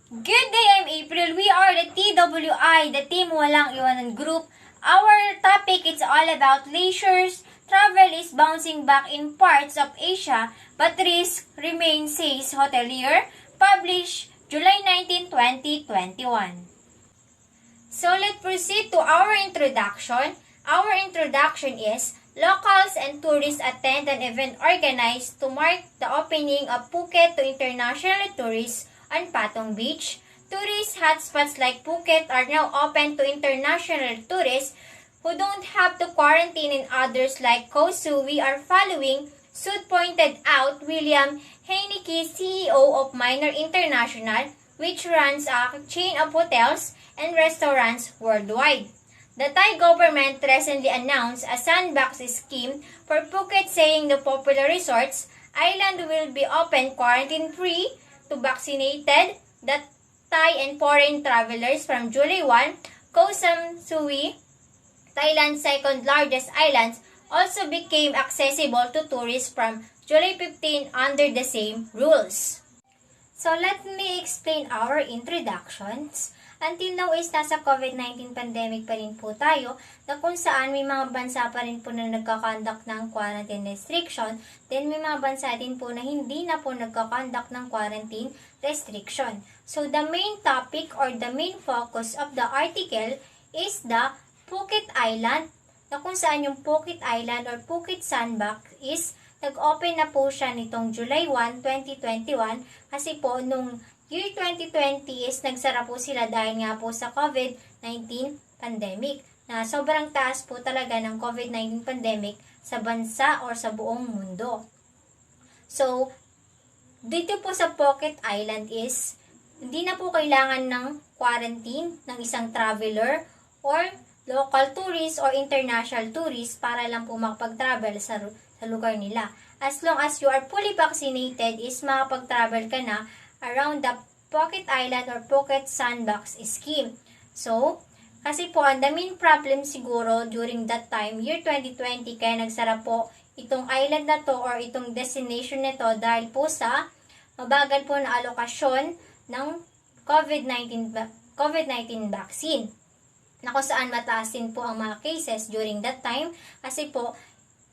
Good day, I'm April. We are the TWI, the Team Walang Iwanan Group. Our topic is all about leisures. Travel is bouncing back in parts of Asia, but risk remains, says Hotelier, published July 19, 2021. So let's proceed to our introduction. Our introduction is locals and tourists attend an event organized to mark the opening of Phuket to international tourists on Patong Beach. Tourist hotspots like Phuket are now open to international tourists who don't have to quarantine, and others like Koh Sui are following suit, pointed out William Heineke, CEO of Minor International, which runs a chain of hotels and restaurants worldwide. The Thai government recently announced a sandbox scheme for Phuket, saying the popular resorts island will be open quarantine-free to vaccinated the Thai and foreign travelers from July 1. Koh Samui, Thailand's second largest island, also became accessible to tourists from July 15 under the same rules. So let me explain our introductions. Until now is nasa COVID-19 pandemic pa rin po tayo, na kung saan may mga bansa pa rin po na nagkakonduct ng quarantine restriction, then may mga bansa din po na hindi na po nagkakonduct ng quarantine restriction. So the main topic or the main focus of the article is the Phuket Island, na kung saan yung Phuket Island or Phuket Sandbox is nag-open na po siya nitong July 1, 2021, kasi po nung year 2020 is nagsara po sila dahil nga po sa COVID-19 pandemic, na sobrang taas po talaga ng COVID-19 pandemic sa bansa or sa buong mundo. So, dito po sa Phuket Island is hindi na po kailangan ng quarantine ng isang traveler or local tourist or international tourist para lang po makapag-travel sa lugar nila. As long as you are fully vaccinated is makapag-travel ka na around the Phuket Island or Phuket Sandbox scheme. So, kasi po ang the main problem siguro during that time, year 2020, kaya nagsara po itong island na to or itong destination na to dahil po sa mabagal po na alokasyon ng COVID-19 vaccine, na kung saan mataas din po ang mga cases during that time, kasi po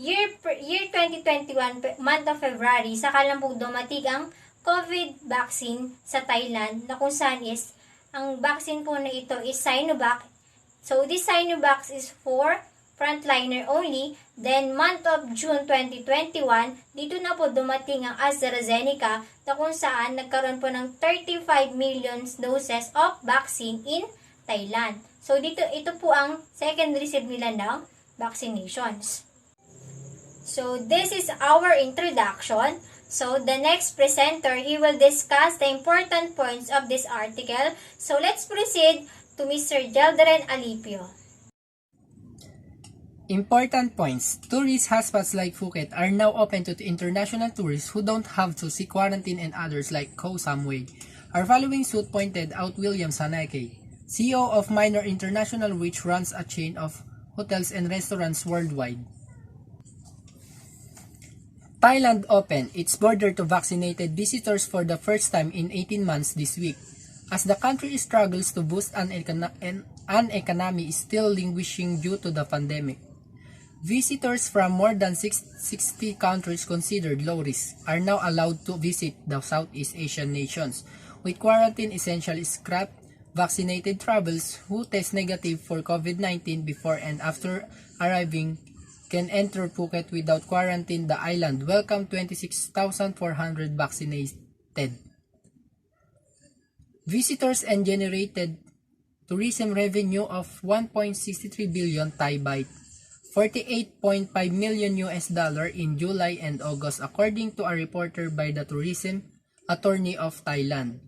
year 2021, month of February, saka lang po dumating ang COVID vaccine sa Thailand, na kung saan is ang vaccine po na ito is Sinovac. So this Sinovac is for frontliner only. Then month of June 2021, dito na po dumating ang AstraZeneca, na kung saan nagkaroon po ng 35 million doses of vaccine in Thailand. So ito po ang second receive nila ng vaccinations. So this is our introduction. So the next presenter, he will discuss the important points of this article. So let's proceed to Mr. Jeldren Alipio. Important points. Tourist hotspots like Phuket are now open to international tourists who don't have to seek quarantine, and others like Koh Samui are following suit, pointed out William Heineke, CEO of Minor International, which runs a chain of hotels and restaurants worldwide. Thailand opened its border to vaccinated visitors for the first time in 18 months this week, as the country struggles to boost an economy still languishing due to the pandemic. Visitors from more than 60 countries considered low risk are now allowed to visit the Southeast Asian nations, with quarantine essentially scrapped. Vaccinated travelers who test negative for COVID-19 before and after arriving can enter Phuket without quarantine. The island welcomed 26,400 vaccinated visitors and generated tourism revenue of 1.63 billion Thai baht, $48.5 million in July and August, according to a reporter by the Tourism Attorney of Thailand.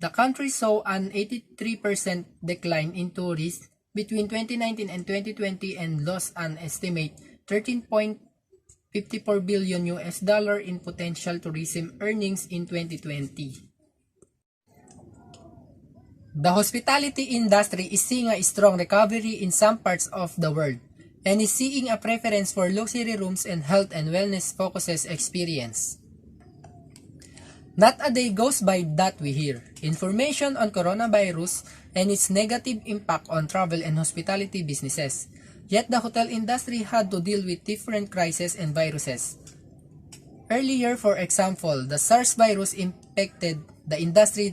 The country saw an 83% decline in tourists between 2019 and 2020 and lost an estimate $13.54 billion in potential tourism earnings in 2020. The hospitality industry is seeing a strong recovery in some parts of the world and is seeing a preference for luxury rooms and health and wellness focuses experience. Not a day goes by that we hear information on coronavirus and its negative impact on travel and hospitality businesses. Yet the hotel industry had to deal with different crises and viruses. Earlier, for example, the SARS virus impacted the industry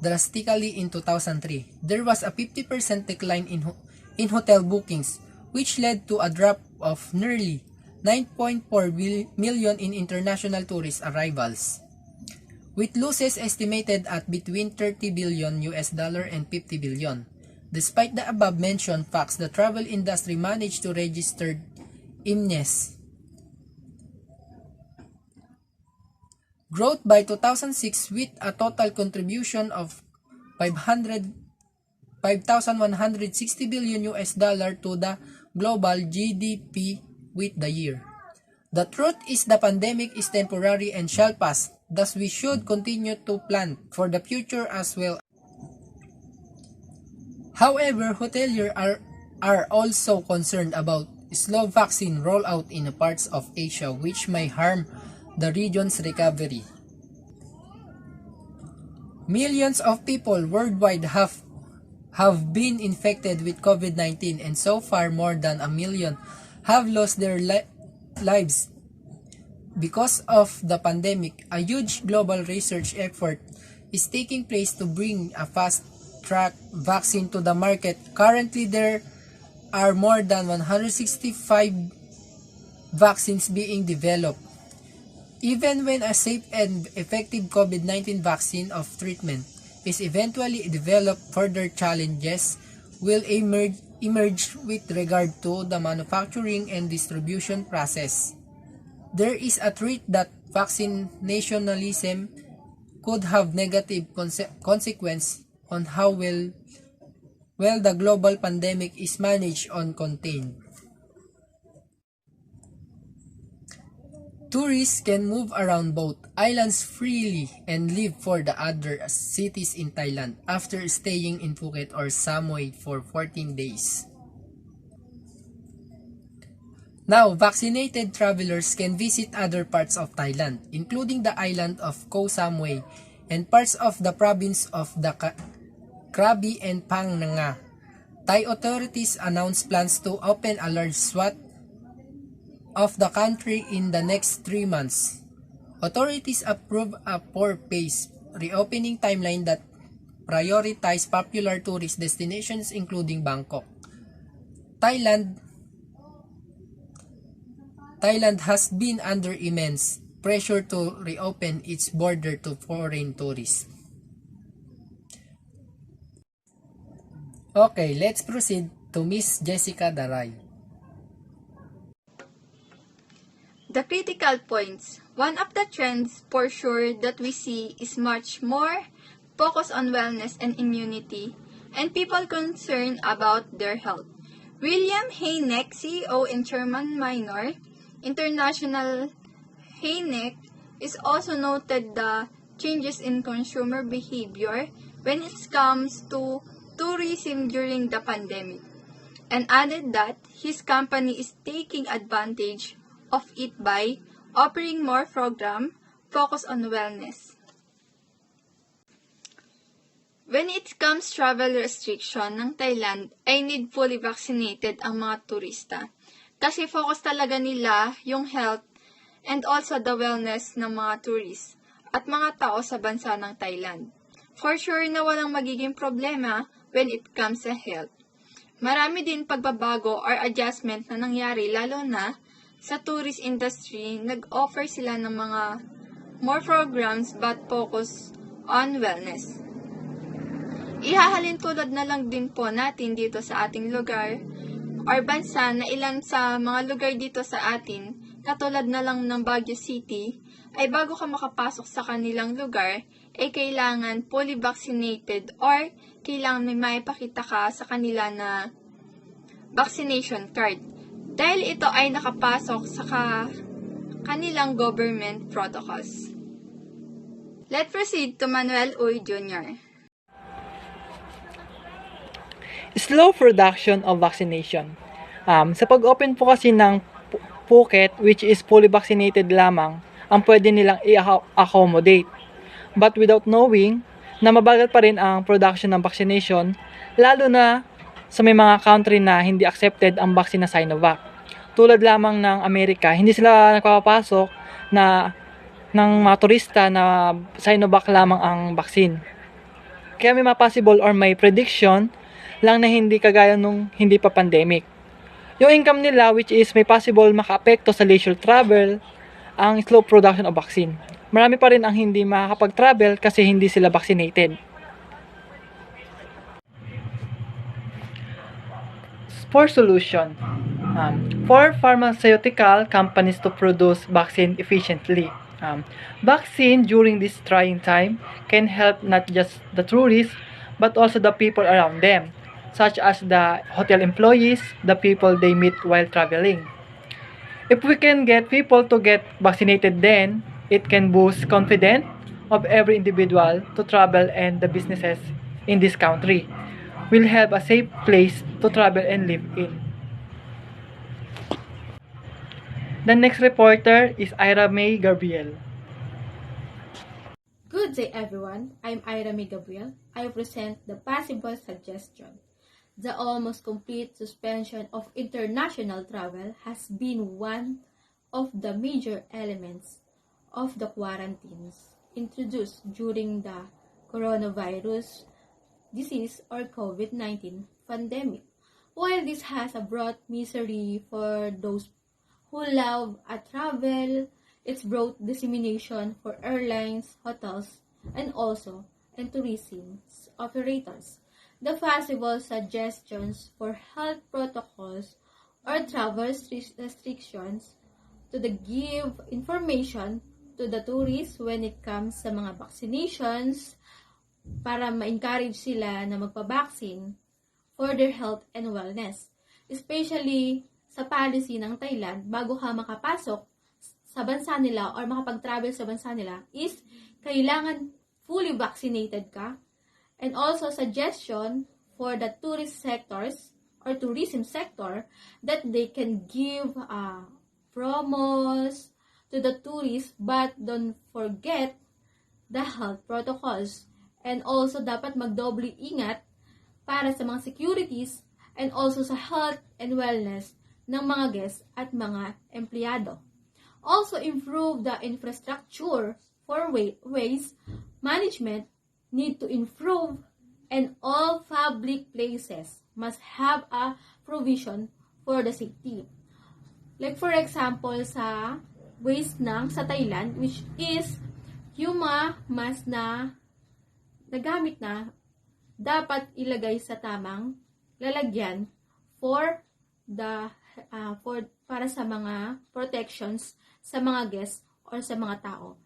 drastically in 2003. There was a 50% decline in hotel bookings, which led to a drop of nearly 9.4 million in international tourist arrivals, with losses estimated at between 30 billion US dollar and 50 billion. Despite the above-mentioned facts, the travel industry managed to register immense growth by 2006 with a total contribution of 5,160 billion US dollar to the global GDP with the year. The truth is the pandemic is temporary and shall pass, thus we should continue to plan for the future as well. However, hoteliers are also concerned about slow vaccine rollout in parts of Asia which may harm the region's recovery. Millions of people worldwide have been infected with COVID-19 and so far more than 1 million have lost their lives because of the pandemic. A huge global research effort is taking place to bring a fast-track vaccine to the market. Currently, there are more than 165 vaccines being developed. Even when a safe and effective COVID-19 vaccine of treatment is eventually developed, further challenges will emerge with regard to the manufacturing and distribution process. There is a threat that vaccinationalism could have negative consequence on how well the global pandemic is managed or contained. Tourists can move around both islands freely and leave for the other cities in Thailand after staying in Phuket or Samui for 14 days. Now, vaccinated travelers can visit other parts of Thailand, including the island of Koh Samui and parts of the province of the Krabi and Phang Nga. Thai authorities announced plans to open a large swath of the country in the next 3 months. Authorities approved a 4-phase reopening timeline that prioritizes popular tourist destinations including Bangkok. Thailand has been under immense pressure to reopen its border to foreign tourists. Okay, let's proceed to Miss Jessica Daray. The critical points. One of the trends for sure that we see is much more focus on wellness and immunity and people concerned about their health. William Hynek, CEO and Chairman Minor International Hynek, is also noted the changes in consumer behavior when it comes to tourism during the pandemic, and added that his company is taking advantage of it by offering more program focused on wellness. When it comes travel restriction ng Thailand, ay need fully vaccinated ang mga turista. Kasi focus talaga nila yung health and also the wellness ng mga tourists at mga tao sa bansa ng Thailand. For sure na walang magiging problema when it comes sa health. Marami din pagbabago or adjustment na nangyari lalo na sa tourist industry, nag-offer sila ng mga more programs but focus on wellness. Ihahalin tulad na lang din po natin dito sa ating lugar or bansa na ilan sa mga lugar dito sa atin, katulad na lang ng Baguio City, ay bago ka makapasok sa kanilang lugar, ay kailangan fully vaccinated or kailangan may maipakita ka sa kanila na vaccination card. Dahil ito ay nakapasok sa kanilang government protocols. Let's proceed to Manuel Uy Jr. Slow production of vaccination. Sa pag-open po kasi ng Phuket, which is fully vaccinated lamang, ang pwede nilang i-accommodate. but without knowing na mabagal pa rin ang production ng vaccination, lalo na sa may mga country na hindi accepted ang vaccine na Sinovac. Tulad lamang ng Amerika, hindi sila nakapapasok na ng mga turista na Sinovac lamang ang vaccine. Kaya may mga possible or may prediction lang na hindi kagaya nung hindi pa pandemic. Yung income nila, which is may possible maka-apekto sa leisure travel, ang slow production of vaccine. Marami pa rin ang hindi makakapag-travel kasi hindi sila vaccinated. For solution, for pharmaceutical companies to produce vaccine efficiently. Vaccine during this trying time can help not just the tourists but also the people around them, such as the hotel employees, the people they meet while traveling. If we can get people to get vaccinated, then it can boost confidence of every individual to travel, and the businesses in this country will have a safe place to travel and live in. The next reporter is Ira May Gabriel. Good day everyone, I'm Ira May Gabriel. I present the possible suggestion. The almost complete suspension of international travel has been one of the major elements of the quarantines introduced during the coronavirus disease or COVID-19 pandemic. While this has brought misery for those who love a travel, it's brought dissemination for airlines, hotels, and also and tourism operators. The possible suggestions for health protocols or travel restrictions to give information to the tourists when it comes sa mga vaccinations para ma-encourage sila na magpa-vaccine for their health and wellness. Especially sa policy ng Thailand, bago ka makapasok sa bansa nila or makapag-travel sa bansa nila is kailangan fully vaccinated ka. And also suggestion for the tourist sectors or tourism sector that they can give promos to the tourists but don't forget the health protocols. And also dapat magdoble ingat para sa mga securities and also sa health and wellness ng mga guests at mga empleyado. Also improve the infrastructure for waste management need to improve, and all public places must have a provision for the safety. Like for example sa waste sa Thailand, which is yung mga mask na nagamit na dapat ilagay sa tamang lalagyan for the para sa mga protections sa mga guests or sa mga tao